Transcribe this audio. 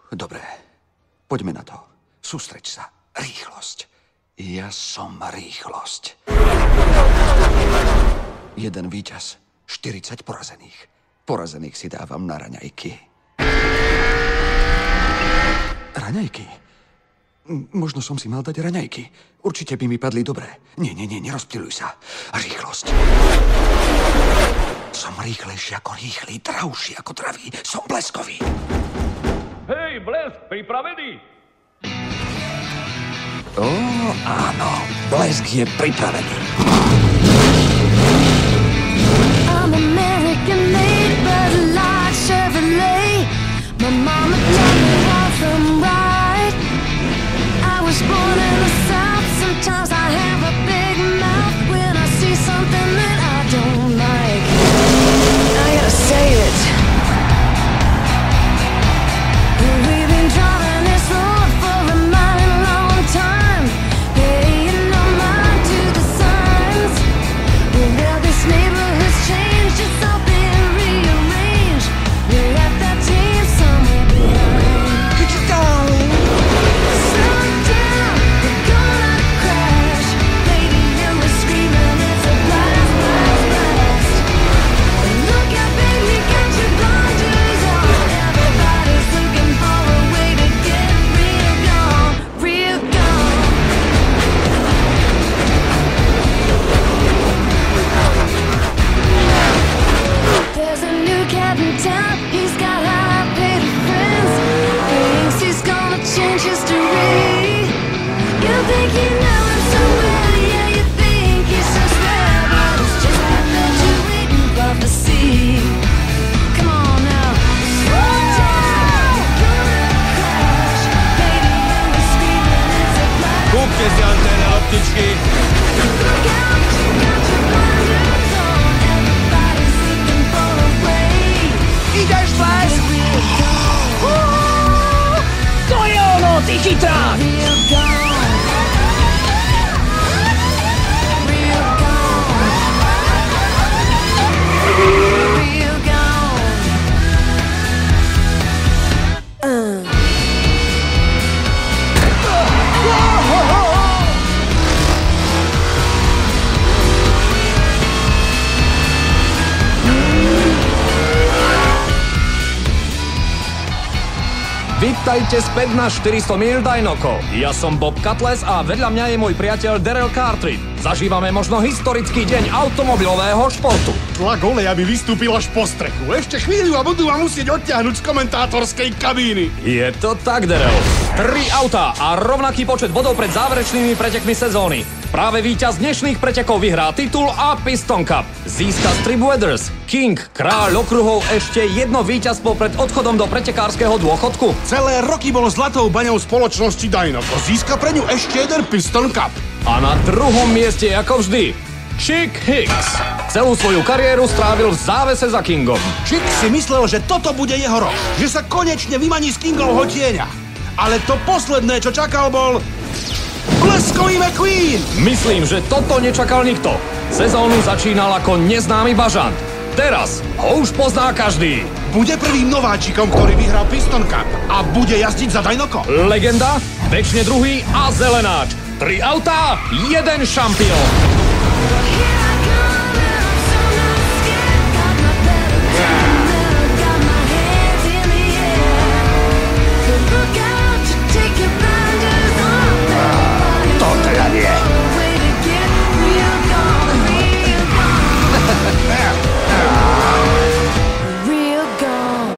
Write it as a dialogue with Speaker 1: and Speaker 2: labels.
Speaker 1: Dobre, poďme na to. Sústreď sa. Rýchlosť. Ja som rýchlosť. 1 víťaz, 40 porazených. Porazených si dávam na raňajky. Raňajky? Možno som si mal dať raňajky. Určite by mi padli dobre. Nie, nerozptyluj sa. Rýchlosť. Som rýchlejší ako rýchly, dravší ako dravý. Som bleskový.
Speaker 2: Hej, Blesk, pripravený?
Speaker 1: Ó, áno. Blesk je pripravený.
Speaker 3: I'm American made, but like Chevrolet. My mama taught me right from right. I was born in the South. Sometimes I have a big mouth when I see something that I don't like. I gotta say it. We've been driving this road for a mighty long time, paying no mind to the signs. Well, this neighborhood's changed, it's all been rearranged. We left that team somewhere behind. Could you darling? Slow down, we're gonna crash. Lady, you were screaming, it's a blast, blast, blast. Look out, baby, got your blinders on. Everybody's looking for a way to get real gone, real gone. There's a new cat in town, he's got high-paid friends. Thinks he's gonna change history. You think you know him so well, yeah, you think he's so swell, but it's just that you're waiting for the sea. Come on now, slow down, you're gonna crash. Baby, you were screaming, it's a blast.
Speaker 2: Kúpte si anténe, loptičky.
Speaker 3: Look out, you got your blinders on. Everybody's looking for a way.
Speaker 4: Ideš, Blesk? To je ono, ty chytrák!
Speaker 3: Real gone. Real gone. Real gone.
Speaker 5: Vítajte späť na 400 míľ Dajnoko. Ja som Bob Cutlass a vedľa mňa je môj priateľ Darrell Cartwright. Zažívame možno historický deň automobilového športu.
Speaker 6: Tlak oleja by vystúpil až po strechu. Ešte chvíľu a budú ma musieť odtiahnuť z komentátorskej kabíny.
Speaker 5: Je to tak, Darrell. 3 autá a rovnaký počet bodov pred záverečnými pretekmi sezóny. Práve víťaz dnešných pretekov vyhrá titul a Piston Cup. Získa Strip Weathers, King, kráľ okruhov, ešte jedno víťazstvo pred odchodom do pretekárskeho dôchodku.
Speaker 6: Celé roky bol zlatou baňou spoločnosti Dynoko. Získa pre ňu ešte jeden Piston Cup.
Speaker 5: A na druhom mieste, ako vždy, Chick Hicks. Celú svoju kariéru strávil v závese za Kingom.
Speaker 6: Chick si myslel, že toto bude jeho rok. Že sa konečne vymaní z Kingovho tieňa. Ale to posledné, čo čakal, bol Bleskový McQueen.
Speaker 5: Myslím, že toto nečakal nikto. Sezónu začínal ako neznámy bažant. Teraz ho už pozná každý.
Speaker 6: Bude prvým nováčikom, ktorý vyhral Piston Cup. A bude jazdiť za Dynoko.
Speaker 5: Legenda, večne druhý a zelenáč. 3 autá, 1 šampión.
Speaker 3: Here I